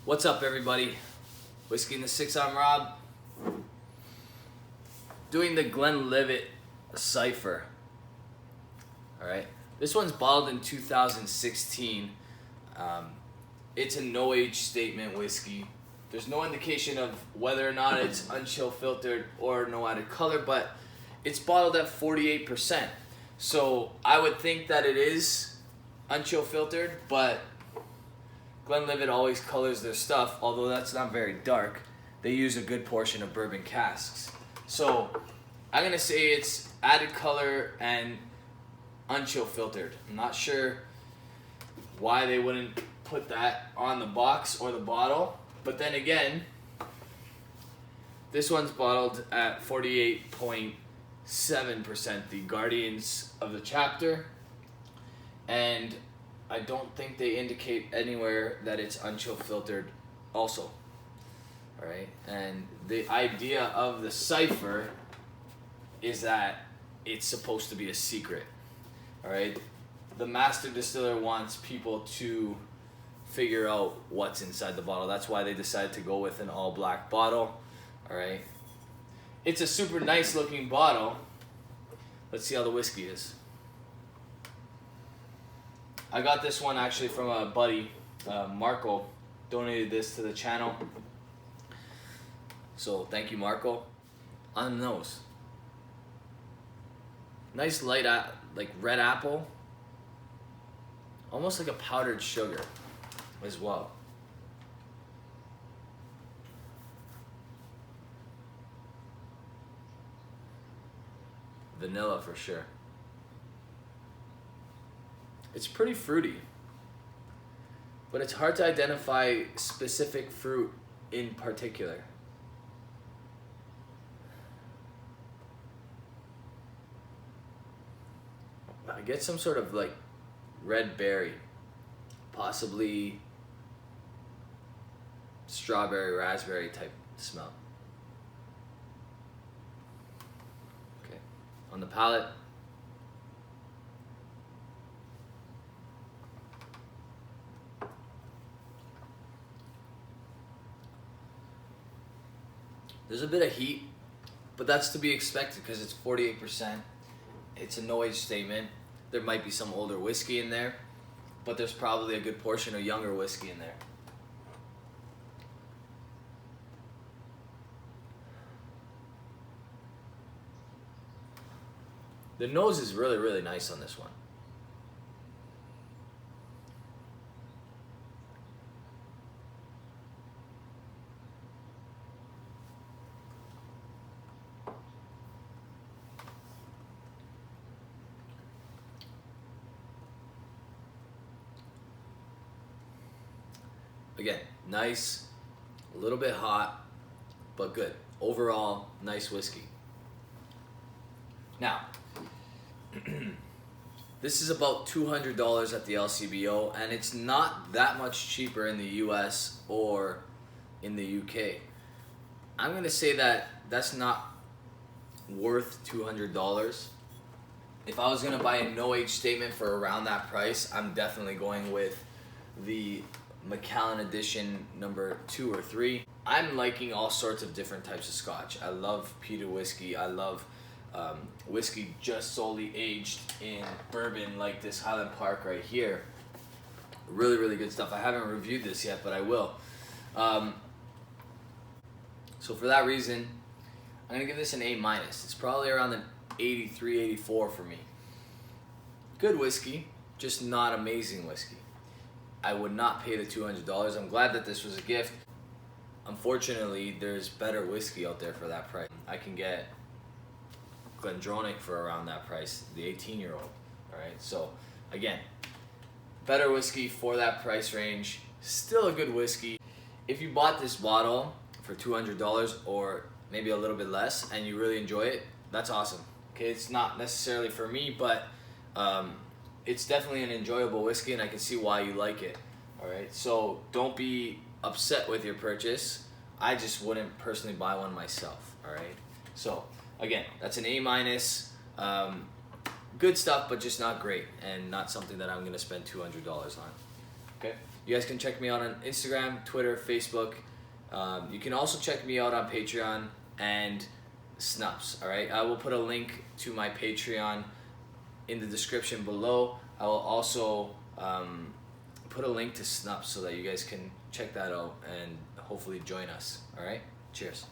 What's up, everybody? Whiskey in the Six, I'm Rob. Doing the Glenlivet Cipher. Alright, this one's bottled in 2016. It's a no-age statement whiskey. There's no indication of whether or not it's unchill filtered or no added color, but it's bottled at 48%. So I would think that it is unchill filtered, but Glenlivet always colors their stuff, although that's not very dark. They use a good portion of bourbon casks. So I'm gonna say it's added color and unchill filtered. I'm not sure why they wouldn't put that on the box or the bottle, but then again, this one's bottled at 48.7%, the Guardians of the Chapter, and I don't think they indicate anywhere that it's unchill filtered also. Alright, and the idea of the cipher is that it's supposed to be a secret. Alright, the master distiller wants people to figure out what's inside the bottle. That's why they decided to go with an all black bottle. Alright, it's a super nice looking bottle. Let's see how the whiskey is. I got this one actually from a buddy, Marco, donated this to the channel. So thank you, Marco. On the nose, nice light, like red apple, almost like a powdered sugar as well. Vanilla for sure. It's pretty fruity, but it's hard to identify specific fruit in particular. I get some sort of like red berry, possibly strawberry, raspberry type smell. Okay, on the palate, there's a bit of heat, but that's to be expected because it's 48%. It's a no-age statement. There might be some older whiskey in there, but there's probably a good portion of younger whiskey in there. The nose is really, really nice on this one. Again, nice, a little bit hot, but good. Overall, nice whiskey. Now, this is about $200 at the LCBO, and it's not that much cheaper in the US or in the UK. I'm gonna say that that's not worth $200. If I was gonna buy a no-age statement for around that price, I'm definitely going with the Macallan edition number 2 or 3. I'm liking all sorts of different types of scotch. I love peated whiskey. I love whiskey just solely aged in bourbon, like this Highland Park right here. Really, really good stuff. I haven't reviewed this yet, but I will. So for that reason, I'm gonna give this an A-. It's probably around an 83, 84 for me. Good whiskey, just not amazing whiskey. I would not pay the $200. I'm glad that this was a gift. Unfortunately, there's better whiskey out there for that price. I can get Glendronach for around that price, the 18-year-old. All right, so again, better whiskey for that price range. Still a good whiskey. If you bought this bottle for $200 or maybe a little bit less and you really enjoy it, that's awesome. Okay, it's not necessarily for me, but it's definitely an enjoyable whiskey, and I can see why you like it. All right, so don't be upset with your purchase. I just wouldn't personally buy one myself. All right, so again, that's an A-. Good stuff, but just not great, and not something that I'm gonna spend $200 on. Okay, You guys can check me out on Instagram, Twitter, Facebook. You can also check me out on Patreon and Snups. All right, I will put a link to my Patreon in the description below. I will also put a link to Snups so that you guys can check that out and hopefully join us. All right, cheers.